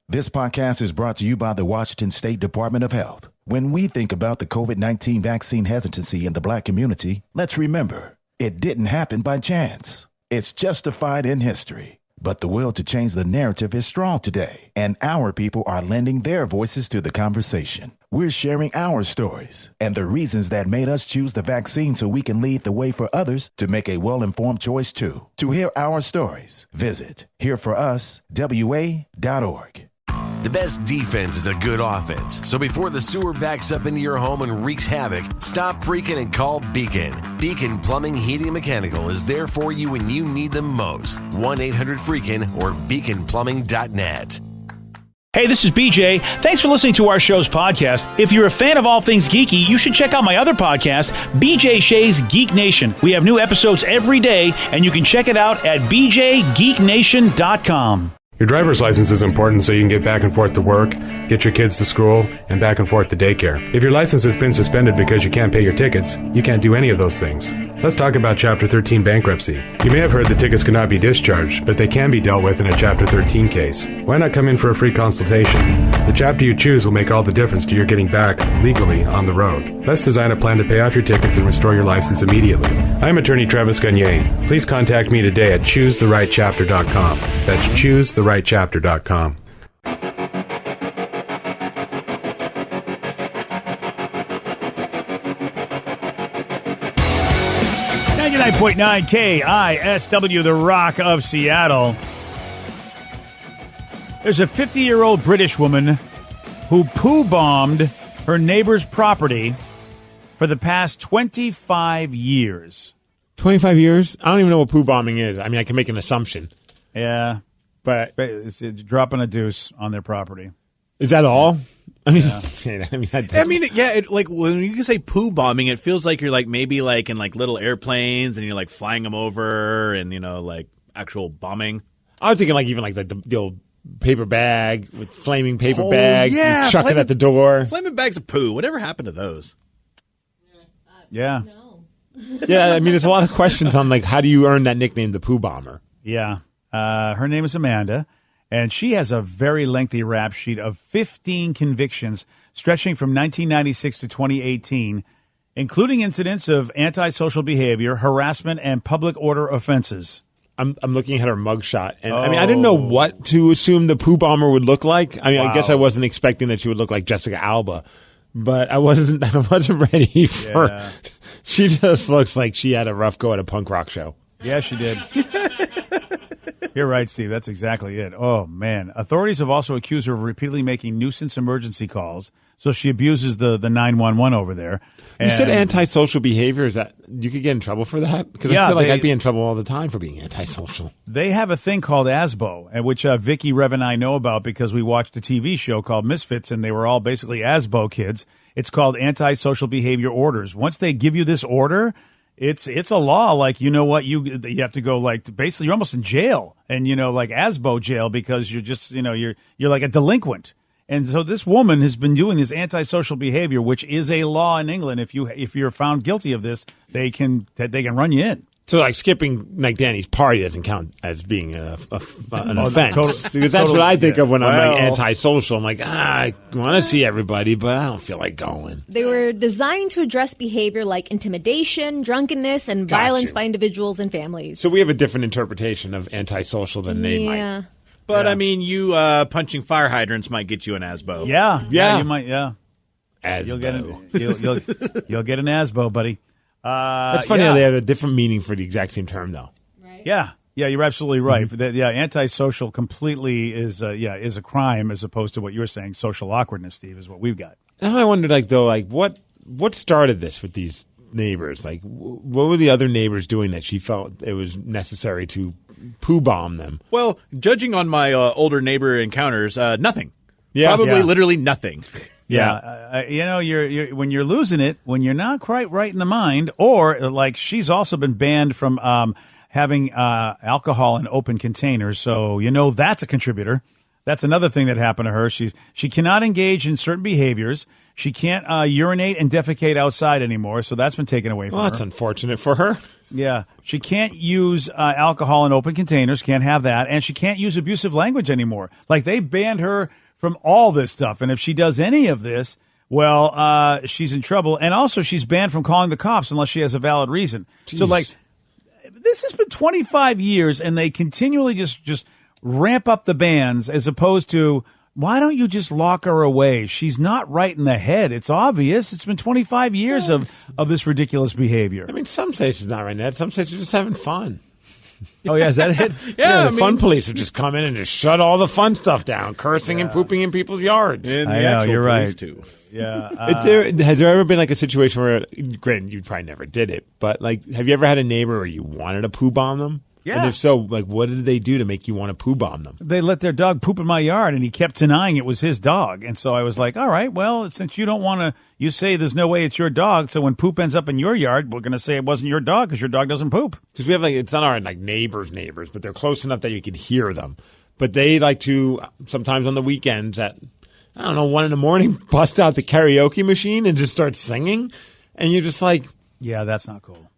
This podcast is brought to you by the Washington State Department of Health. When we think about the COVID-19 vaccine hesitancy in the Black community, let's remember, it didn't happen by chance. It's justified in history. But the will to change the narrative is strong today, and our people are lending their voices to the conversation. We're sharing our stories and the reasons that made us choose the vaccine so we can lead the way for others to make a well-informed choice too. To hear our stories, visit hereforuswa.org. The best defense is a good offense. So before the sewer backs up into your home and wreaks havoc, stop freaking and call Beacon. Beacon Plumbing, Heating, and Mechanical is there for you when you need them most. 1-800-FREAKIN or beaconplumbing.net. Hey, this is BJ. Thanks for listening to our show's podcast. If you're a fan of all things geeky, you should check out my other podcast, BJ Shea's Geek Nation. We have new episodes every day, and you can check it out at bjgeeknation.com. Your driver's license is important so you can get back and forth to work, get your kids to school, and back and forth to daycare. If your license has been suspended because you can't pay your tickets, you can't do any of those things. Let's talk about Chapter 13 bankruptcy. You may have heard that tickets cannot be discharged, but they can be dealt with in a Chapter 13 case. Why not come in for a free consultation? The chapter you choose will make all the difference to your getting back legally on the road. Let's design a plan to pay off your tickets and restore your license immediately. I'm attorney Travis Gagne. Please contact me today at choosetherightchapter.com. That's choosetherightchapter.com. 99.9 KISW, the Rock of Seattle. There's a 50-year-old British woman who poo-bombed her neighbor's property for the past 25 years. 25 years? I don't even know what poo bombing is. I mean, I can make an assumption. Yeah. But it's dropping a deuce on their property. Is that all? I mean, Yeah. Like when you say poo bombing, it feels like you're like maybe like in like little airplanes and you're like flying them over and, you know, like actual bombing. I was thinking like even like the old paper bag with flaming paper bag. yeah, You chuck it at the door. Flaming bags of poo. Whatever happened to those? Yeah. Yeah, I mean, there's a lot of questions on like how do you earn that nickname, the poo bomber? Yeah. Her name is Amanda, and she has a very lengthy rap sheet of 15 convictions stretching from 1996 to 2018, including incidents of antisocial behavior, harassment, and public order offenses. I'm looking at her mugshot, and I mean, I didn't know what to assume the poo bomber would look like. I mean, I guess I wasn't expecting that she would look like Jessica Alba, but I wasn't ready for. Yeah. She just looks like she had a rough go at a punk rock show. Yeah, she did. You're right, Steve. That's exactly it. Oh, man. Authorities have also accused her of repeatedly making nuisance emergency calls. So she abuses the 911 over there. You said antisocial behavior. Is that you could get in trouble for that? Because I feel like I'd be in trouble all the time for being antisocial. They have a thing called ASBO, which Vicky, Rev, and I know about because we watched a TV show called Misfits, and they were all basically ASBO kids. It's called antisocial behavior orders. Once they give you this order, it's a law. Like, you know what, you have to go, like, basically you're almost in jail, and, you know, like ASBO jail, because you're just, you know, you're like a delinquent. And so this woman has been doing this antisocial behavior, which is a law in England. If you're found guilty of this, they can run you in. So, like, skipping like Danny's party doesn't count as being an offense. Because that's what I think of when I'm like antisocial. I'm like, I want to see everybody, but I don't feel like going. They were designed to address behavior like intimidation, drunkenness, and violence by individuals and families. So we have a different interpretation of antisocial than they might. But, I mean, you punching fire hydrants might get you an ASBO. Yeah, you might, ASBO. You'll get an ASBO, buddy. That's funny how they have a different meaning for the exact same term, though. Right? Yeah, you're absolutely right. Antisocial completely is a crime as opposed to what you're saying. Social awkwardness, Steve, is what we've got. Now I wondered, what started this with these neighbors? Like, what were the other neighbors doing that she felt it was necessary to poo bomb them? Well, judging on my older neighbor encounters, nothing. Probably literally nothing. You're when you're losing it, when you're not quite right in the mind, or like she's also been banned from having alcohol in open containers, so that's a contributor. That's another thing that happened to her. She cannot engage in certain behaviors. She can't urinate and defecate outside anymore, so that's been taken away from her. Well, that's unfortunate for her. Yeah. She can't use alcohol in open containers, can't have that, and she can't use abusive language anymore. Like, they banned her from all this stuff, and if she does any of this, well, she's in trouble. And also, she's banned from calling the cops unless she has a valid reason. Jeez. So, like, this has been 25 years, and they continually just ramp up the bans as opposed to, why don't you just lock her away? She's not right in the head. It's obvious. It's been 25 years of this ridiculous behavior. I mean, some say she's not right in the head. Some say she's just having fun. Oh, yeah, is that it? Yeah, the fun police have just come in and just shut all the fun stuff down, cursing and pooping in people's yards. And the I know, actual you're police, right. too. Yeah. Has there ever been like a situation where, granted, you probably never did it, but like, have you ever had a neighbor where you wanted to poo bomb them? Yeah. And if so, like, what did they do to make you want to poo bomb them? They let their dog poop in my yard, and he kept denying it was his dog. And so I was like, all right, well, since you don't want to, you say there's no way it's your dog, so when poop ends up in your yard, we're going to say it wasn't your dog because your dog doesn't poop. Because we have, like, it's not our, like, neighbors, but they're close enough that you can hear them. But they like to, sometimes on the weekends at, I don't know, 1 a.m, bust out the karaoke machine and just start singing. And you're just like, Yeah, that's not cool.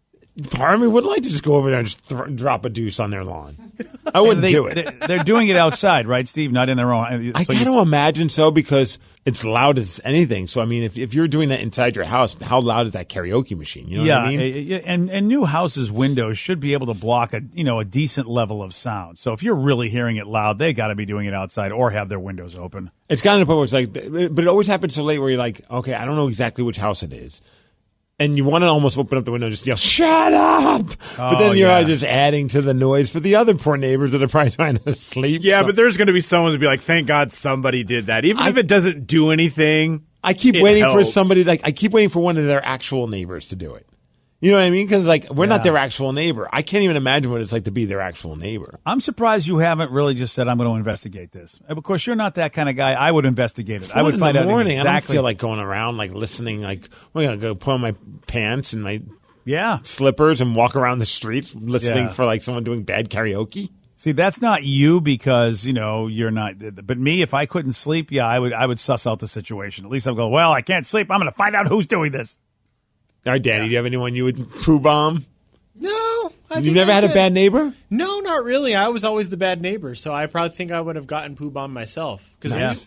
part of me would like to just go over there and just drop a deuce on their lawn. I wouldn't do it. They're doing it outside, right, Steve? Not in their own. I kind of imagine so because it's loud as anything. So, I mean, if you're doing that inside your house, how loud is that karaoke machine? You know what I mean? And new houses' windows should be able to block a decent level of sound. So if you're really hearing it loud, they got to be doing it outside or have their windows open. It's gotten to the point where it's like, but it always happens so late where you're like, okay, I don't know exactly which house it is. And you want to almost open up the window and just yell, shut up! But then you're just adding to the noise for the other poor neighbors that are probably trying to sleep. Yeah, but there's going to be someone to be like, thank God somebody did that. Even if it doesn't do anything, I keep waiting for helps. somebody, I keep waiting for one of their actual neighbors to do it. You know what I mean? Because, we're not their actual neighbor. I can't even imagine what it's like to be their actual neighbor. I'm surprised you haven't really just said, I'm going to investigate this. Of course, you're not that kind of guy. I would investigate it. I would find out exactly. I don't feel like going around, listening, we're going to go put on my pants and my slippers and walk around the streets listening for, someone doing bad karaoke. See, that's not you because, you're not. But me, if I couldn't sleep, I would suss out the situation. At least I'd go, well, I can't sleep. I'm going to find out who's doing this. All right, Danny, do you have anyone you would poo bomb? No. You've never had a bad neighbor? No, not really. I was always the bad neighbor, so I probably think I would have gotten poo bombed myself. Because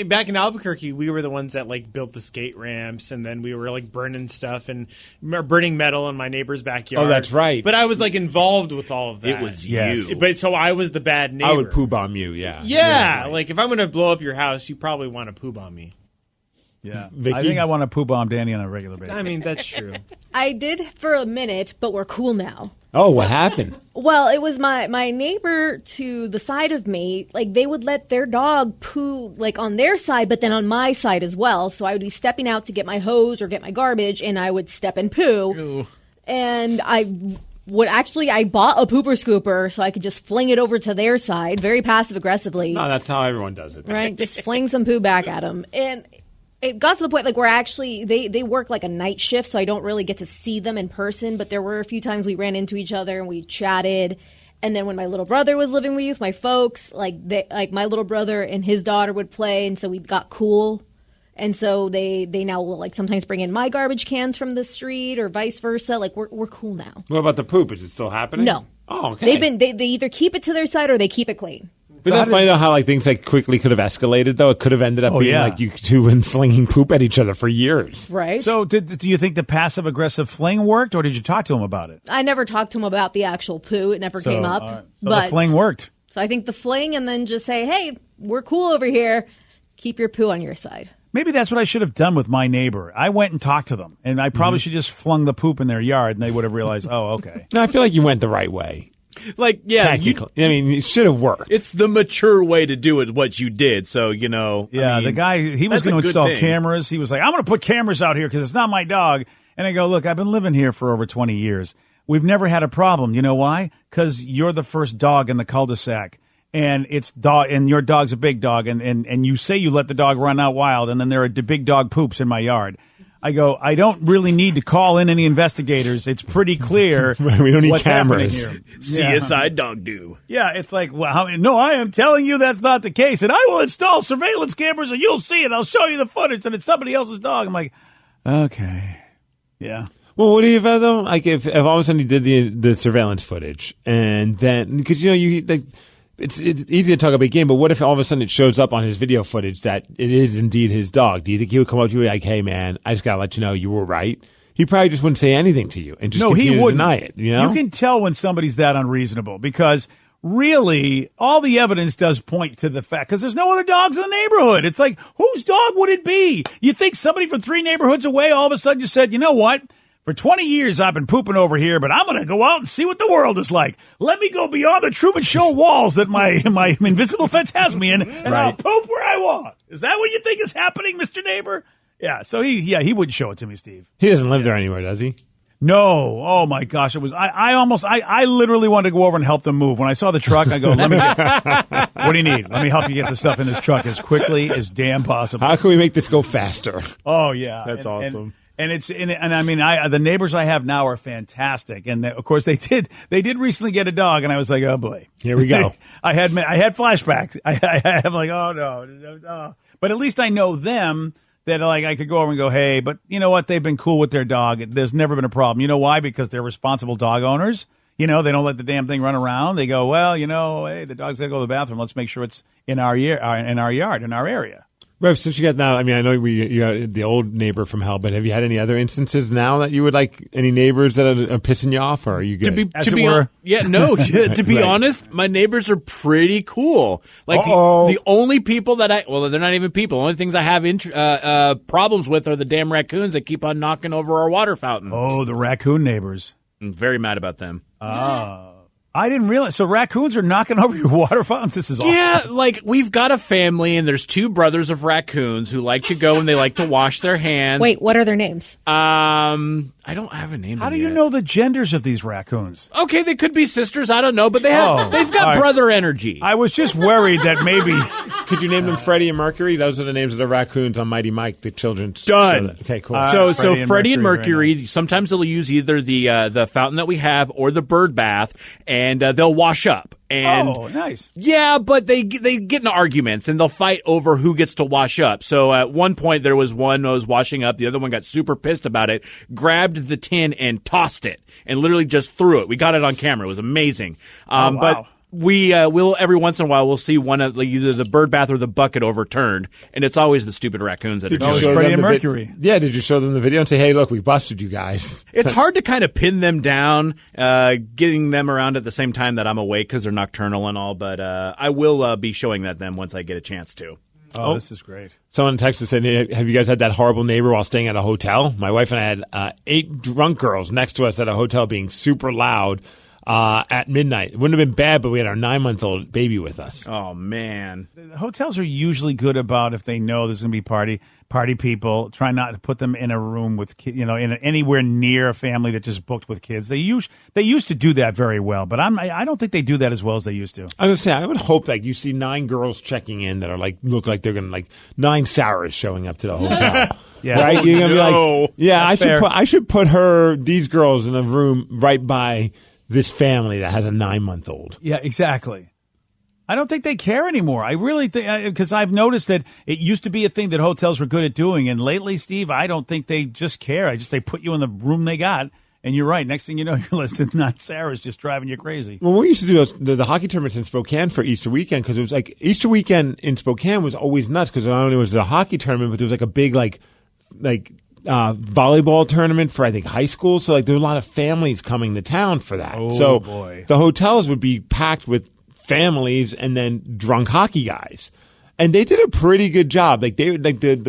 back in Albuquerque, we were the ones that built the skate ramps, and then we were burning stuff and burning metal in my neighbor's backyard. Oh, that's right. But I was involved with all of that. it was you. But so I was the bad neighbor. I would poo bomb you, yeah. Yeah, if I'm going to blow up your house, you probably want to poo bomb me. Yeah. Vicky? I think I want to poo bomb Danny on a regular basis. I mean, that's true. I did for a minute, but we're cool now. Oh, what happened? Well, it was my neighbor to the side of me. They would let their dog poo on their side, but then on my side as well. So I would be stepping out to get my hose or get my garbage, and I would step and poo. Ew. And I bought a pooper scooper so I could just fling it over to their side, very passive aggressively. No, that's how everyone does it. Right, just fling some poo back at them, and it got to the point where actually they work a night shift, so I don't really get to see them in person. But there were a few times we ran into each other and we chatted. And then when my little brother was living with my folks, my little brother and his daughter would play, and so we got cool. And so they now will sometimes bring in my garbage cans from the street or vice versa. We're cool now. What about the poop? Is it still happening? No. Oh, okay. They either keep it to their side or they keep it clean. Isn't that funny, though, how things quickly could have escalated, though? It could have ended up being you two been slinging poop at each other for years. Right. So do you think the passive-aggressive fling worked, or did you talk to him about it? I never talked to him about the actual poo. It never came up. So but the fling worked. So I think the fling, and then just say, hey, we're cool over here. Keep your poo on your side. Maybe that's what I should have done with my neighbor. I went and talked to them, and I probably should just flung the poop in their yard, and they would have realized, oh, okay. No, I feel like you went the right way. It should have worked. It's the mature way to do it, what you did. So, Yeah, the guy, he was going to install cameras. He was like, I'm going to put cameras out here because it's not my dog. And I go, look, I've been living here for over 20 years. We've never had a problem. You know why? Because you're the first dog in the cul-de-sac. And and your dog's a big dog. And you say you let the dog run out wild, and then there are big dog poops in my yard. I go, I don't really need to call in any investigators. It's pretty clear. We don't need what's cameras. happening here. CSI dog do. Yeah, it's like, well, no, I am telling you that's not the case, and I will install surveillance cameras, and you'll see it. I'll show you the footage, and it's somebody else's dog. I'm like, okay, yeah. Well, what do you have though? Like if all of a sudden he did the surveillance footage, and then because it's easy to talk about a game, but what if all of a sudden it shows up on his video footage that it is indeed his dog? Do you think he would come up to you like, "Hey, man, I just gotta let you know you were right"? He probably just wouldn't say anything to you and just continue to deny it. You know, you can tell when somebody's that unreasonable because really all the evidence does point to the fact because there's no other dogs in the neighborhood. It's like whose dog would it be? You think somebody from 3 neighborhoods away all of a sudden just said, you know what? For 20 years, I've been pooping over here, but I'm going to go out and see what the world is like. Let me go beyond the Truman Show walls that my invisible fence has me in, and I'll poop where I want. Is that what you think is happening, Mr. Neighbor? Yeah, so he wouldn't show it to me, Steve. He doesn't live there anymore, does he? No. Oh, my gosh. It was, I literally wanted to go over and help them move. When I saw the truck, I go, what do you need? Let me help you get the stuff in this truck as quickly as damn possible. How can we make this go faster? Oh, yeah. That's awesome. And I mean, the neighbors I have now are fantastic, and of course they did recently get a dog, and I was like, oh boy, here we go. I had flashbacks. I'm like, oh no, but at least I know them that like I could go over and go, hey, but you know what? They've been cool with their dog. There's never been a problem. You know why? Because they're responsible dog owners. You know, they don't let the damn thing run around. They go, well, you know, hey, the dog's got to go to the bathroom. Let's make sure it's in our yard, in our area. Rev, since you got now, I mean, I know you're the old neighbor from hell, but have you had any other instances now that you would like any neighbors that are pissing you off, or are you good? To be honest, my neighbors are pretty cool. Like the only people that they're not even people. The only things I have problems with are the damn raccoons that keep on knocking over our water fountain. Oh, the raccoon neighbors. I'm very mad about them. I didn't realize. So raccoons are knocking over your water fountains? This is awesome. Yeah, like we've got a family, and there's 2 brothers of raccoons who like to go and they like to wash their hands. Wait, what are their names? I don't have a name. How do you know the genders of these raccoons? Okay, they could be sisters. I don't know, but they've got brother energy. I was just worried that maybe. Could you name them Freddie and Mercury? Those are the names of the raccoons on Mighty Mike, the children's. Done. Okay, cool. So Freddie and Mercury, sometimes they'll use either the fountain that we have or the bird bath, and they'll wash up. And nice. Yeah, but they get in arguments, and they'll fight over who gets to wash up. So at one point, there was one that was washing up. The other one got super pissed about it, grabbed the tin and tossed it, and literally just threw it. We got it on camera. It was amazing. Wow. But we will every once in a while we'll see one of either the bird bath or the bucket overturned, and it's always the stupid raccoons that are Freddie and Mercury. Did you show them the video and say, "Hey, look, we busted you guys"? It's hard to kind of pin them down, getting them around at the same time that I'm awake because they're nocturnal and all. But I will be showing that them once I get a chance to. Oh, this is great. Someone texted said, "Have you guys had that horrible neighbor while staying at a hotel?" My wife and I had 8 drunk girls next to us at a hotel being super loud. At midnight. It wouldn't have been bad, but we had our 9-month-old baby with us. Oh, man. Hotels are usually good about if they know there's going to be party people. Try not to put them in a room with kids, anywhere near a family that just booked with kids. They used to do that very well, but I don't think they do that as well as they used to. I would say I would hope like you see 9 girls checking in that are like look like they're gonna 9 Sarahs showing up to the hotel. Yeah, right. You're gonna be like, yeah, that's I should put these girls in a room right by this family that has a 9-month-old. Yeah, exactly. I don't think they care anymore. I really think, because I've noticed that it used to be a thing that hotels were good at doing, and lately, Steve, I don't think they just care. They put you in the room they got, and you're right. Next thing you know, you're listed 9 Sarahs just driving you crazy. Well, we used to do the hockey tournaments in Spokane for Easter weekend, because it was like Easter weekend in Spokane was always nuts, because not only was it a hockey tournament, but there was like a big volleyball tournament for I think high school. So there were a lot of families coming to town for that. Oh, boy. The hotels would be packed with families and then drunk hockey guys. And they did a pretty good job. The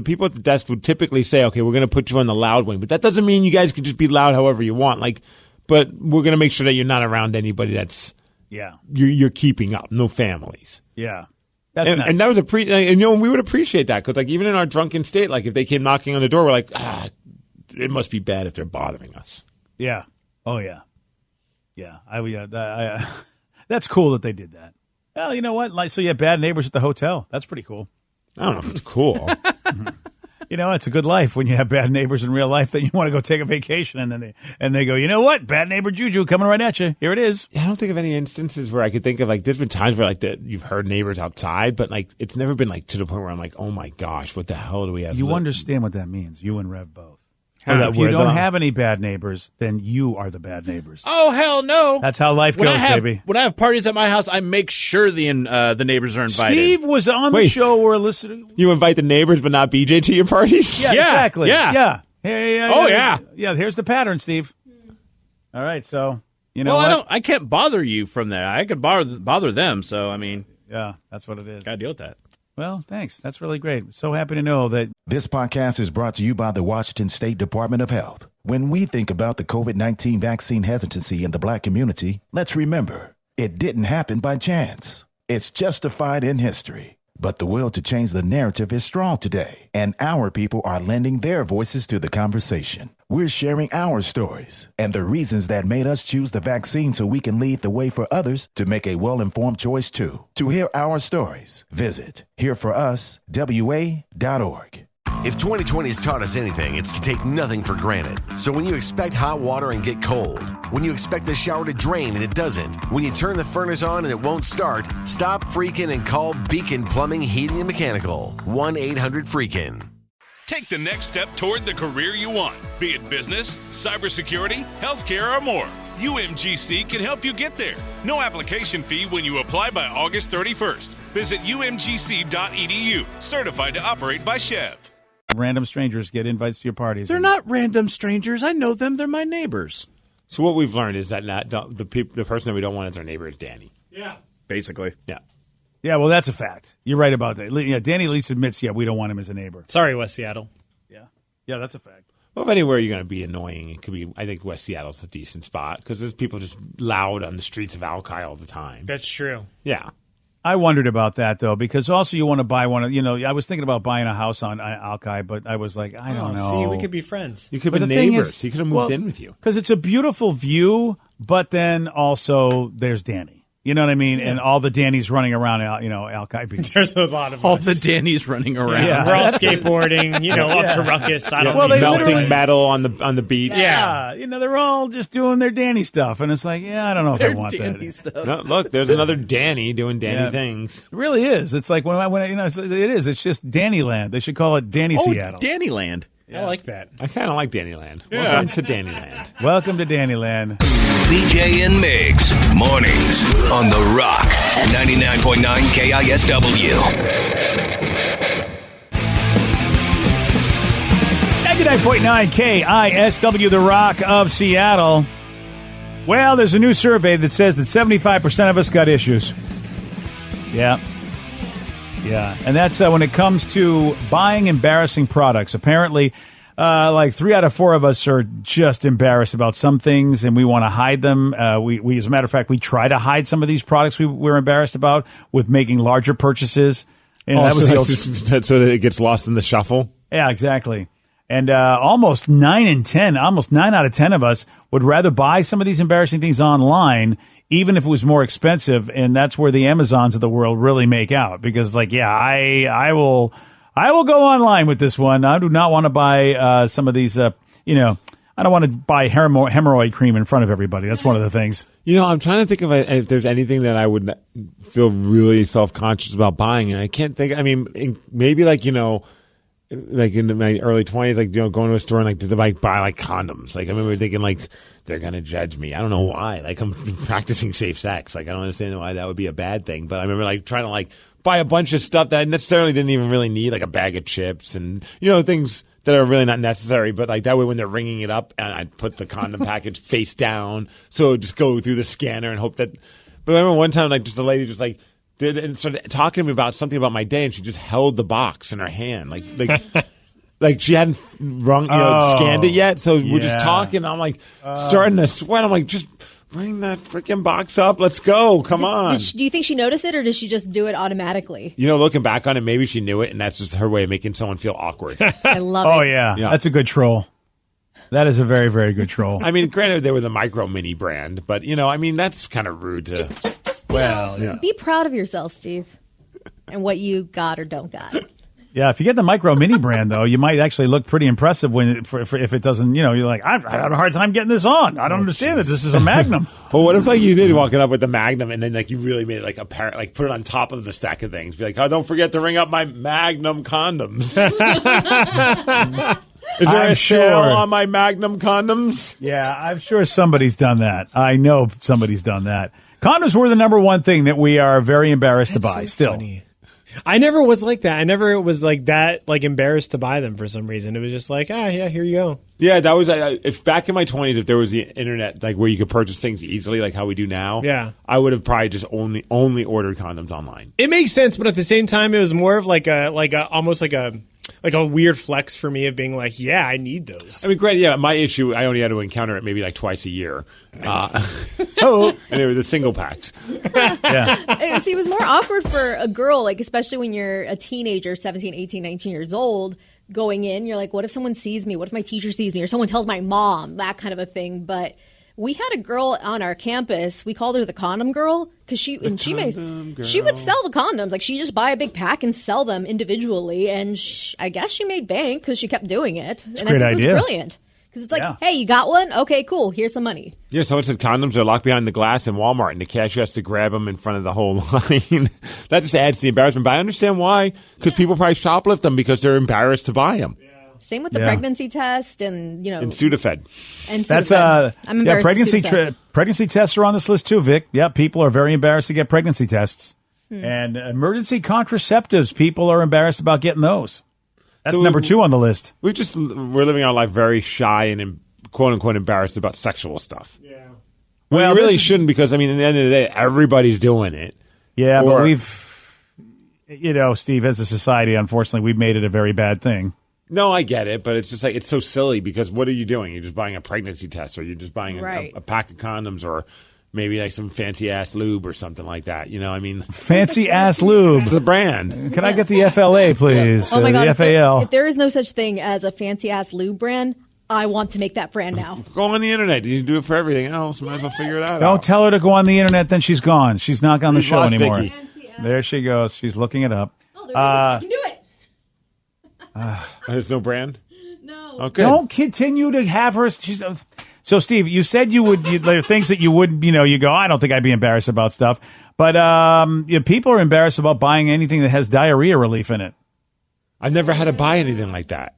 people at the desk would typically say, "Okay, we're going to put you on the loud wing," but that doesn't mean you guys can just be loud however you want. But we're going to make sure that you're not around anybody that's you're keeping up. No families. Yeah. That's nice. And that was we would appreciate that because even in our drunken state, if they came knocking on the door, we're like, it must be bad if they're bothering us. Yeah. Oh yeah. Yeah. That's cool that they did that. Well, you know what? So you have bad neighbors at the hotel. That's pretty cool. I don't know if it's cool. You know, it's a good life when you have bad neighbors in real life that you want to go take a vacation, and then they go, you know what, bad neighbor juju coming right at you. Here it is. I don't think of any instances where I could think of, like, there's been times where, like, you've heard neighbors outside, but, like, it's never been, like, to the point where I'm like, oh my gosh, what the hell do we have? You understand what that means, you and Rev both. If you don't have any bad neighbors, then you are the bad neighbors. Oh, hell no. That's how life goes, baby. When I have parties at my house, I make sure the neighbors are invited. Steve was on the show where listening. You invite the neighbors, but not BJ to your parties? Yeah, exactly. Yeah. Yeah. Here's the pattern, Steve. All right, so, you know what? I can't bother you from there. I could bother them, so, I mean. Yeah, that's what it is. Gotta deal with that. Well, thanks. That's really great. So happy to know that. This podcast is brought to you by the Washington State Department of Health. When we think about the COVID-19 vaccine hesitancy in the Black community, let's remember, it didn't happen by chance. It's justified in history. But the will to change the narrative is strong today, and our people are lending their voices to the conversation. We're sharing our stories and the reasons that made us choose the vaccine so we can lead the way for others to make a well-informed choice too. To hear our stories, visit hereforuswa.org. If 2020 has taught us anything, it's to take nothing for granted. So when you expect hot water and get cold, when you expect the shower to drain and it doesn't, when you turn the furnace on and it won't start, stop freaking and call Beacon Plumbing, Heating, and Mechanical. 1-800-FREAKIN'. Take the next step toward the career you want, be it business, cybersecurity, healthcare, or more. UMGC can help you get there. No application fee when you apply by August 31st. Visit umgc.edu, certified to operate by Chev. Random strangers get invites to your parties. They're not random strangers. I know them. They're my neighbors. So what we've learned is that the person that we don't want as our neighbor is Danny. Yeah. Basically. Yeah. Yeah, well, that's a fact. You're right about that. Yeah, Danny at least admits, we don't want him as a neighbor. Sorry, West Seattle. Yeah, that's a fact. Well, if anywhere you're going to be annoying, it could be. I think West Seattle's a decent spot because there's people just loud on the streets of Alki all the time. That's true. Yeah. I wondered about that, though, because also you want to buy one of, I was thinking about buying a house on Alki, but I was like, I don't know. See, we could be friends. You could be neighbors. He could have moved in with you. Because it's a beautiful view, but then also there's Danny. You know what I mean? Yeah. And all the Dannies running around, Alki Beach. There's a lot of all us. the Dannies running around. Yeah. We're all skateboarding, up to ruckus. I don't know. Melting metal on the beach. Yeah. They're all just doing their Danny stuff. And it's like, I don't know if I want Danny that. Stuff. No, look, there's another Danny doing Danny things. It really is. It's like, it is. It's just Dannyland. They should call it Danny Seattle. Dannyland. Yeah. I like that. I kind of like Dannyland. Welcome to Dannyland. Welcome to Dannyland. BJ and Migs, mornings on The Rock, 99.9 KISW. 99.9 KISW, The Rock of Seattle. Well, there's a new survey that says that 75% of us got issues. Yeah. And that's when it comes to buying embarrassing products. Apparently, like 3 out of 4 of us are just embarrassed about some things, and we want to hide them. We, as a matter of fact, we try to hide some of these products we're embarrassed about with making larger purchases. And that was so that it gets lost in the shuffle. Yeah, exactly. And almost 9 out of 10 of us would rather buy some of these embarrassing things online, even if it was more expensive. And that's where the Amazons of the world really make out, because I will go online with this one. I do not want to buy some of these, I don't want to buy hemorrhoid cream in front of everybody. That's one of the things. I'm trying to think of if there's anything that I would feel really self-conscious about buying. And I can't think, maybe like in my early 20s, going to a store and to buy condoms. I remember thinking they're going to judge me. I don't know why. I'm practicing safe sex. I don't understand why that would be a bad thing. But I remember trying to buy a bunch of stuff that I necessarily didn't even really need, like a bag of chips and, things that are really not necessary. But that way when they're ringing it up, and I'd put the condom package face down. So it would just go through the scanner and hope that. But I remember one time, just the lady just did and started talking to me about something about my day, and she just held the box in her hand. Like she hadn't scanned it yet. So we're just talking. I'm starting to sweat. I'm just bring that freaking box up. Let's go. Come on. Do you think she noticed it, or did she just do it automatically? Looking back on it, maybe she knew it, and that's just her way of making someone feel awkward. I love it. Oh, yeah. That's a good troll. That is a very, very good troll. Granted, they were the Micro Mini brand, but, that's kind of rude to... Be proud of yourself, Steve, and what you got or don't got. Yeah, if you get the Micro Mini brand, though, you might actually look pretty impressive if it doesn't, you're like, I had a hard time getting this on. I don't understand it. This is a Magnum. Well, what if you did walk it up with the Magnum and then you really made it apparent, put it on top of the stack of things. Be like, oh, don't forget to ring up my Magnum condoms. Is there a sale on my Magnum condoms? Yeah, I'm sure somebody's done that. I know somebody's done that. Condoms were the number one thing that we are very embarrassed to buy still. Funny. I never was like that. I never was like that, embarrassed to buy them for some reason. It was just like, yeah, here you go. Yeah, that was if back in my 20s, if there was the internet where you could purchase things easily, like how we do now. Yeah, I would have probably just only ordered condoms online. It makes sense, but at the same time, it was more of almost like a weird flex for me of being like, yeah, I need those. I mean, great. Yeah, my issue, I only had to encounter it maybe twice a year. And it was the single packs. Yeah. See, it was more awkward for a girl, especially when you're a teenager, 17, 18, 19 years old, going in. You're like, what if someone sees me? What if my teacher sees me? Or someone tells my mom, that kind of a thing. But we had a girl on our campus. We called her the condom girl because she would sell the condoms. She just buy a big pack and sell them individually. And I guess she made bank because she kept doing it. It's a great idea. It was brilliant. Because it's hey, you got one? Okay, cool. Here's some money. Yeah, someone said condoms are locked behind the glass in Walmart, and the cashier has to grab them in front of the whole line. That just adds to the embarrassment. But I understand why, because people probably shoplift them because they're embarrassed to buy them. Yeah. Same with the pregnancy test and, And Sudafed. That's, I'm embarrassed pregnancy tests are on this list too, Vic. Yeah, people are very embarrassed to get pregnancy tests. And emergency contraceptives, people are embarrassed about getting those. That's number 2 on the list. We're living our life very shy and quote unquote embarrassed about sexual stuff. Yeah. Well, you really shouldn't because, at the end of the day, everybody's doing it. Yeah, but we've, Steve, as a society, unfortunately, we've made it a very bad thing. No, I get it, but it's just it's so silly because what are you doing? You're just buying a pregnancy test or you're just buying a pack of condoms or maybe some fancy ass lube or something like that. Fancy ass lube. It's a brand. Can I get the FLA, please? Oh my God. The FAL. If there is no such thing as a fancy ass lube brand, I want to make that brand now. Go on the internet. You do it for everything else. Might as well figure it out. Don't tell her to go on the internet, then she's gone. She's not on the show anymore. Vicky. There she goes. She's looking it up. Oh, there you can do it. There's no brand? No. Okay. Don't continue to have her. So, Steve, you said there are things that you wouldn't, you go, I don't think I'd be embarrassed about stuff. But people are embarrassed about buying anything that has diarrhea relief in it. I've never had to buy anything like that.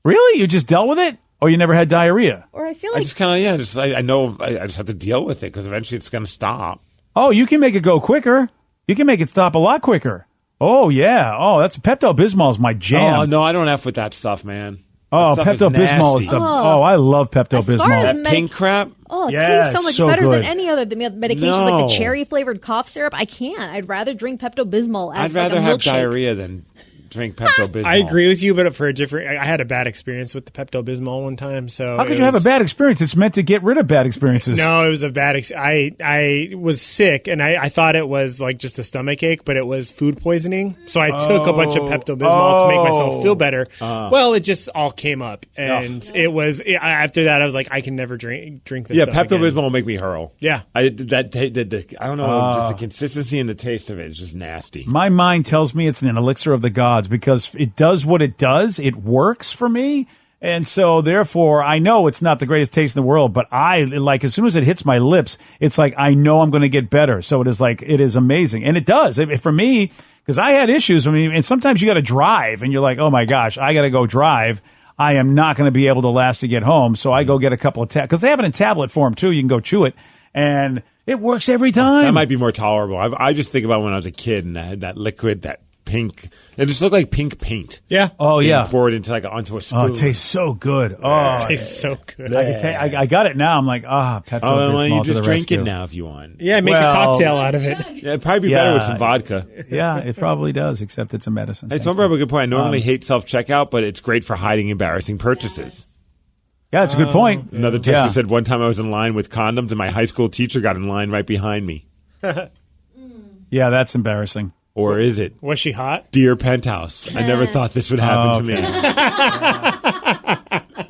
Really? You just dealt with it? Or you never had diarrhea? Or I feel like... I just kind of, I know I just have to deal with it because eventually it's going to stop. Oh, you can make it go quicker. You can make it stop a lot quicker. Oh, yeah. Oh, that's Pepto-Bismol is my jam. Oh, no, I don't F with that stuff, man. Oh, Pepto-Bismol is I love Pepto-Bismol. That pink crap? Oh, it tastes so much better than any other medications like the cherry-flavored cough syrup. I can't. I'd rather drink Pepto-Bismol as I'd rather have diarrhea than drink Pepto-Bismol. I agree with you, but for a different... I had a bad experience with the Pepto-Bismol one time, so... How could you have a bad experience? It's meant to get rid of bad experiences. No, it was a bad... I was sick, and I thought it was just a stomach ache, but it was food poisoning. So I took a bunch of Pepto-Bismol to make myself feel better. Well, it just all came up, and it was... After that, I was like, I can never drink this stuff Pepto-Bismol again. will make me hurl. Yeah. I don't know, just the consistency and the taste of it is just nasty. My mind tells me it's an elixir of the gods because it does what it does. It works for me. And so, therefore, I know it's not the greatest taste in the world, but as soon as it hits my lips, it's like, I know I'm going to get better. So it is amazing. And it does. For me, because I had issues. And sometimes you got to drive and you're like, oh my gosh, I got to go drive. I am not going to be able to last to get home. So I go get a couple of because they have it in tablet form too. You can go chew it and it works every time. That might be more tolerable. I just think about when I was a kid and I had that liquid, that pink. It just looked like pink paint. Yeah. Oh, yeah. Poured into onto a spoon. Oh, it tastes so good. Oh, it tastes so good. I got it now. I'm like, Pepto-Bismol you to the just drink rescue. it now if you want. Yeah, make a cocktail out of it. Yeah, it'd probably be better with some vodka. Yeah, it probably does, except it's a medicine. Hey, someone brought up a good point. I normally hate self-checkout, but it's great for hiding embarrassing purchases. Yeah, it's a good point. Another texter said one time I was in line with condoms and my high school teacher got in line right behind me. Yeah, that's embarrassing. Or is it? Was she hot? Dear Penthouse, I never thought this would happen to me.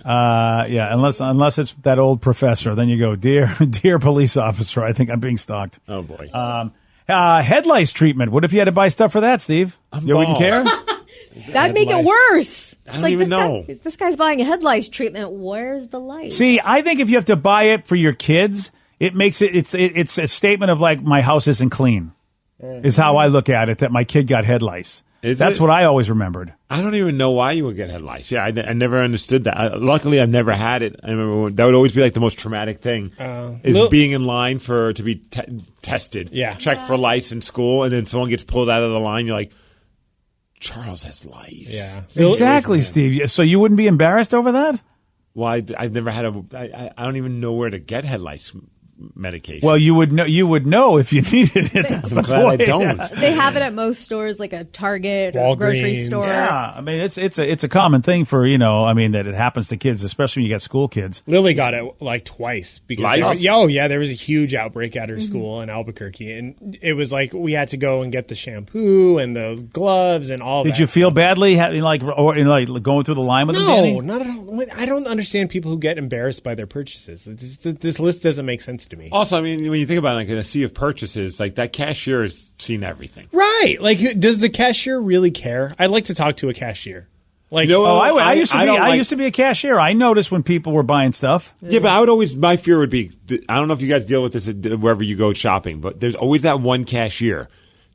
Yeah, unless it's that old professor, then you go, dear police officer, I think I'm being stalked. Oh boy. Head lice treatment. What if you had to buy stuff for that, Steve? You wouldn't care? That'd make it worse. I don't even know. This guy's buying a head lice treatment. Where's the light? See, I think if you have to buy it for your kids, it makes it's a statement of like my house isn't clean. Is how I look at it. That my kid got head lice. That's what I always remembered. I don't even know why you would get head lice. Yeah, I never understood that. Luckily, I've never had it. I remember that would always be like the most traumatic thing is being in line to be tested. Yeah, checked for lice in school, and then someone gets pulled out of the line. You're like, Charles has lice. Yeah, exactly, Steve. So you wouldn't be embarrassed over that? Well, I've never had I don't even know where to get head lice medication. Well, you would know. You would know if you needed it. I'm glad I don't. They have it at most stores, like a Target or Walgreens. grocery store. Yeah, I mean it's a common thing for that it happens to kids, especially when you got school kids. Lily got it like twice because there was a huge outbreak at her school in Albuquerque, and it was like we had to go and get the shampoo and the gloves and all. Did you feel badly, going through the line with them, Danny? No, not at all. I don't understand people who get embarrassed by their purchases. This list doesn't make sense to me. Also, I mean, when you think about it, like in a sea of purchases, like that cashier has seen everything. Right. Like, does the cashier really care? I'd like to talk to a cashier. Like, I used to be a cashier. I noticed when people were buying stuff. Yeah, but I would always, my fear would be, I don't know if you guys deal with this wherever you go shopping, but there's always that one cashier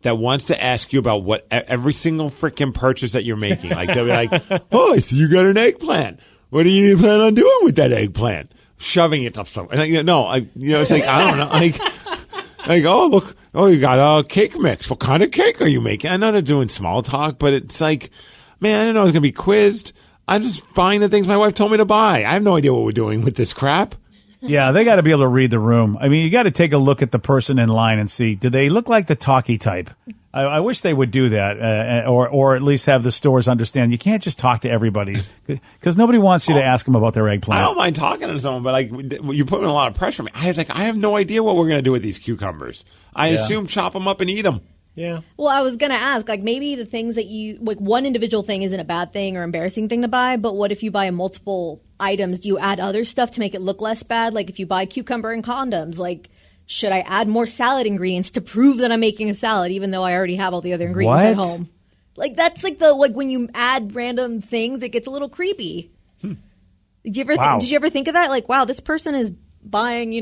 that wants to ask you about every single freaking purchase that you're making. Like, they'll be like, oh, I see you got an eggplant. What do you plan on doing with that eggplant? Shoving it up somewhere. It's like, I don't know. Oh, look. Oh, you got a cake mix. What kind of cake are you making? I know they're doing small talk, but it's like, man, I didn't know I was going to be quizzed. I'm just buying the things my wife told me to buy. I have no idea what we're doing with this crap. Yeah, they got to be able to read the room. I mean, you got to take a look at the person in line and see, do they look like the talky type? I wish they would do that, or at least have the stores understand you can't just talk to everybody because nobody wants you to ask them about their eggplant. I don't mind talking to someone, but like you're putting a lot of pressure on me. I have no idea what we're going to do with these cucumbers. I assume chop them up and eat them. Yeah. Well, I was going to ask, like, maybe the things that one individual thing isn't a bad thing or embarrassing thing to buy, but what if you buy multiple items? Do you add other stuff to make it look less bad? Like, if you buy cucumber and condoms, like, should I add more salad ingredients to prove that I'm making a salad, even though I already have all the other ingredients at home? Like, that's like when you add random things, it gets a little creepy. Did you ever think of that? Like, wow, this person is buying,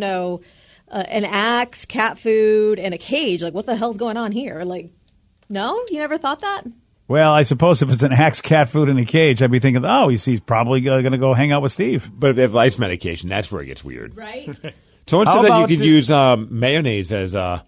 an axe, cat food, and a cage. Like, what the hell's going on here? Like, no? You never thought that? Well, I suppose if it's an axe, cat food, in a cage, I'd be thinking, he's probably going to go hang out with Steve. But if they have lice medication, that's where it gets weird. Right? Someone said that you could use mayonnaise as a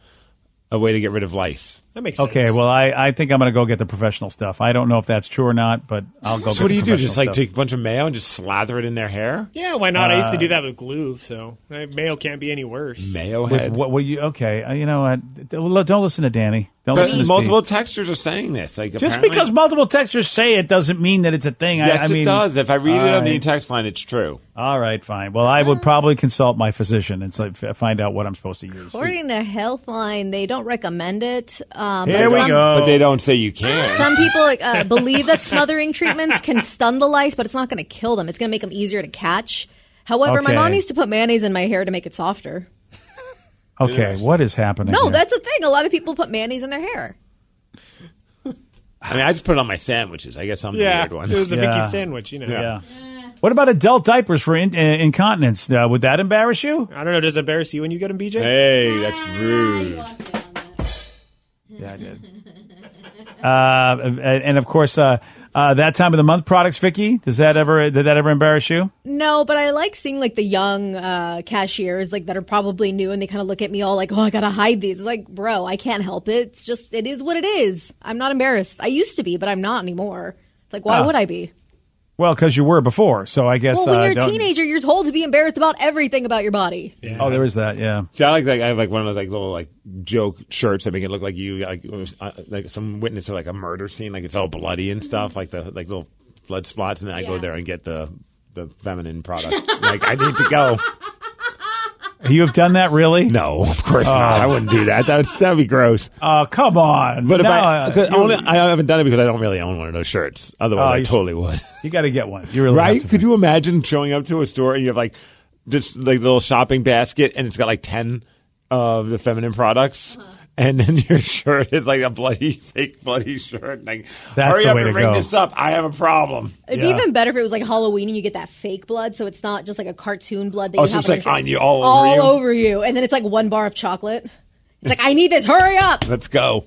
way to get rid of lice. That makes sense. Okay, well, I think I'm going to go get the professional stuff. I don't know if that's true or not, but I'll go. So what do you do? Just like take a bunch of mayo and just slather it in their hair? Yeah, why not? I used to do that with glue, so mayo can't be any worse. Mayo head. You know what? Don't listen to Danny. Don't listen to multiple Steve. texters are saying this. Like, just because multiple texters say it doesn't mean that it's a thing. Yes, it does. If I read it on the text line, it's true. All right, fine. Well, I would probably consult my physician and find out what I'm supposed to use. According to Healthline, they don't recommend it. Here we go. But they don't say you can. Some people believe that smothering treatments can stun the lice, but it's not going to kill them. It's going to make them easier to catch. However, my mom used to put mayonnaise in my hair to make it softer. Okay, what is happening? No, here? that's a thing. A lot of people put mayonnaise in their hair. I mean, I just put it on my sandwiches. I guess I'm the weird one. It was a Vicky sandwich, Yeah. What about adult diapers for incontinence? Would that embarrass you? I don't know. Does it embarrass you when you get them, BJ? Hey, that's rude. Yeah, I did. And of course, that time of the month products, Vicky. Did that ever embarrass you? No, but I like seeing like the young cashiers like that are probably new, and they kind of look at me all like, "Oh, I gotta hide these." It's like, bro, I can't help it. It is what it is. I'm not embarrassed. I used to be, but I'm not anymore. It's like, why would I be? Well, because you were before, so I guess. Well, when you're a teenager, you're told to be embarrassed about everything about your body. Yeah. Oh, there is that. Yeah. See, I have like one of those like little like joke shirts that make it look like you like some witness to like a murder scene, like it's all bloody and stuff, like the little blood spots, and then I go there and get the feminine product. Like I need to go. You have done that, really? No, of course not. I wouldn't do that. That'd be gross. Oh, come on. But I haven't done it because I don't really own one of those shirts. Otherwise, I totally would. You got to get one. You really right? Could you imagine showing up to a store and you have like just like the little shopping basket and it's got like 10 of the feminine products? and then your shirt is like a fake bloody shirt. Like, That's hurry the up way and to bring go. this up. I have a problem. It'd be even better if it was like Halloween and you get that fake blood, so it's not just like a cartoon blood that you so have it's like your on shirt. you, all over you, and then it's like one bar of chocolate. It's like, I need this. Hurry up! Let's go.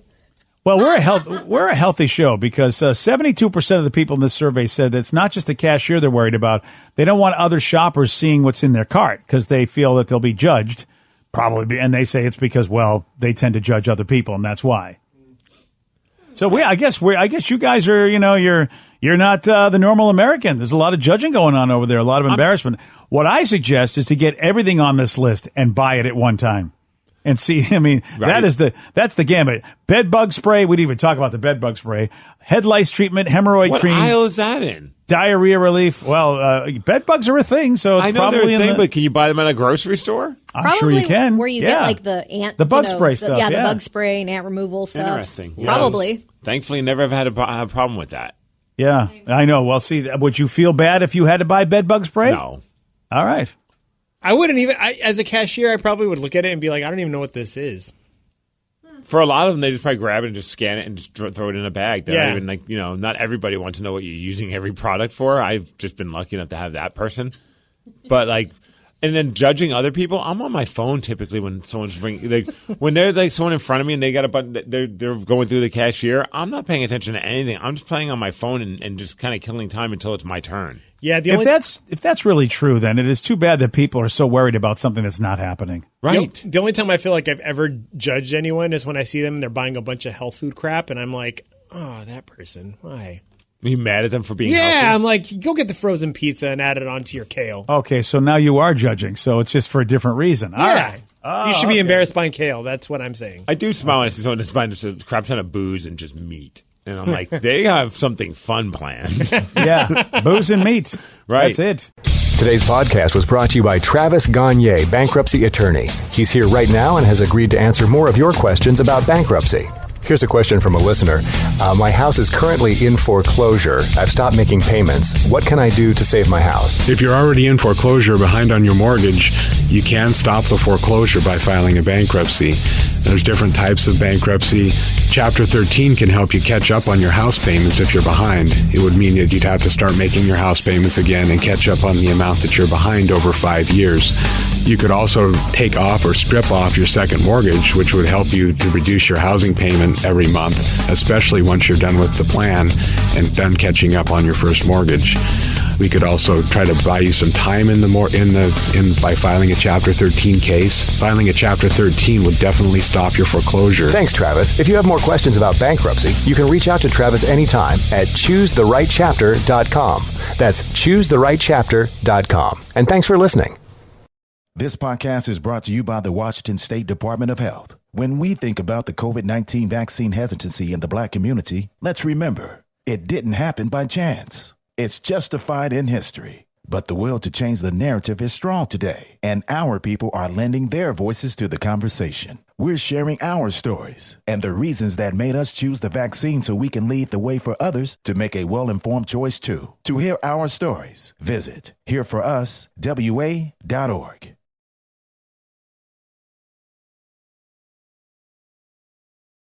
Well, we're a healthy show because 72% of the people in this survey said that it's not just the cashier they're worried about. They don't want other shoppers seeing what's in their cart because they feel that they'll be judged. And they say it's because, well, they tend to judge other people, and that's why. So I guess you guys are, you're not the normal American. There's a lot of judging going on over there, a lot of embarrassment. What I suggest is to get everything on this list and buy it at one time. And see, Right. that's the gambit. Bed bug spray. We didn't even talk about the bed bug spray. Head lice treatment, hemorrhoid What cream, aisle is that in? diarrhea relief. Well, bed bugs are a thing, so it's I know probably they're a thing, in the, but can you buy them at a grocery store? I'm sure you can. Where you yeah. get like the ant, the bug spray stuff. the bug spray and ant removal stuff. Interesting. Probably. Yes. Thankfully, never have had a problem with that. Yeah, I know. Well, see, would you feel bad if you had to buy bed bug spray? No. All right. I wouldn't even. As a cashier, I probably would look at it and be like, I don't even know what this is. For a lot of them, they just probably grab it and just scan it and just throw it in a bag. They're Yeah. not even not everybody wants to know what you're using every product for. I've just been lucky enough to have that person. But and then judging other people, I'm on my phone typically when someone's when they're like someone in front of me and they got a button, they're going through the cashier. I'm not paying attention to anything. I'm just playing on my phone and just kind of killing time until it's my turn. Yeah, If that's really true, then it is too bad that people are so worried about something that's not happening. Right. The only time I feel like I've ever judged anyone is when I see them and they're buying a bunch of health food crap, and I'm like, oh, that person, why? Are you mad at them for being Yeah, healthy? I'm like, go get the frozen pizza and add it onto your kale. Okay, so now you are judging, so it's just for a different reason. All Yeah. right. You should be embarrassed buying kale. That's what I'm saying. I do smile when I see someone that's buying just a crap ton of booze and just meat. And I'm like, they have something fun planned. Yeah, booze and meat. Right. That's it. Today's podcast was brought to you by Travis Gagne, bankruptcy attorney. He's here right now and has agreed to answer more of your questions about bankruptcy. Here's a question from a listener. My house is currently in foreclosure. I've stopped making payments. What can I do to save my house? If you're already in foreclosure behind on your mortgage, you can stop the foreclosure by filing a bankruptcy. There's different types of bankruptcy. Chapter 13 can help you catch up on your house payments if you're behind. It would mean that you'd have to start making your house payments again and catch up on the amount that you're behind over 5 years. You could also take off or strip off your second mortgage, which would help you to reduce your housing payment every month, especially once you're done with the plan and done catching up on your first mortgage. We could also try to buy you some time by filing a Chapter 13 case. Filing a Chapter 13 would definitely stop your foreclosure. Thanks, Travis. If you have more questions about bankruptcy, you can reach out to Travis anytime at choosetherightchapter.com. That's choosetherightchapter.com. And thanks for listening. This podcast is brought to you by the Washington State Department of Health. When we think about the COVID-19 vaccine hesitancy in the Black community, let's remember, it didn't happen by chance. It's justified in history. But the will to change the narrative is strong today, and our people are lending their voices to the conversation. We're sharing our stories and the reasons that made us choose the vaccine so we can lead the way for others to make a well-informed choice too. To hear our stories, visit hereforuswa.org.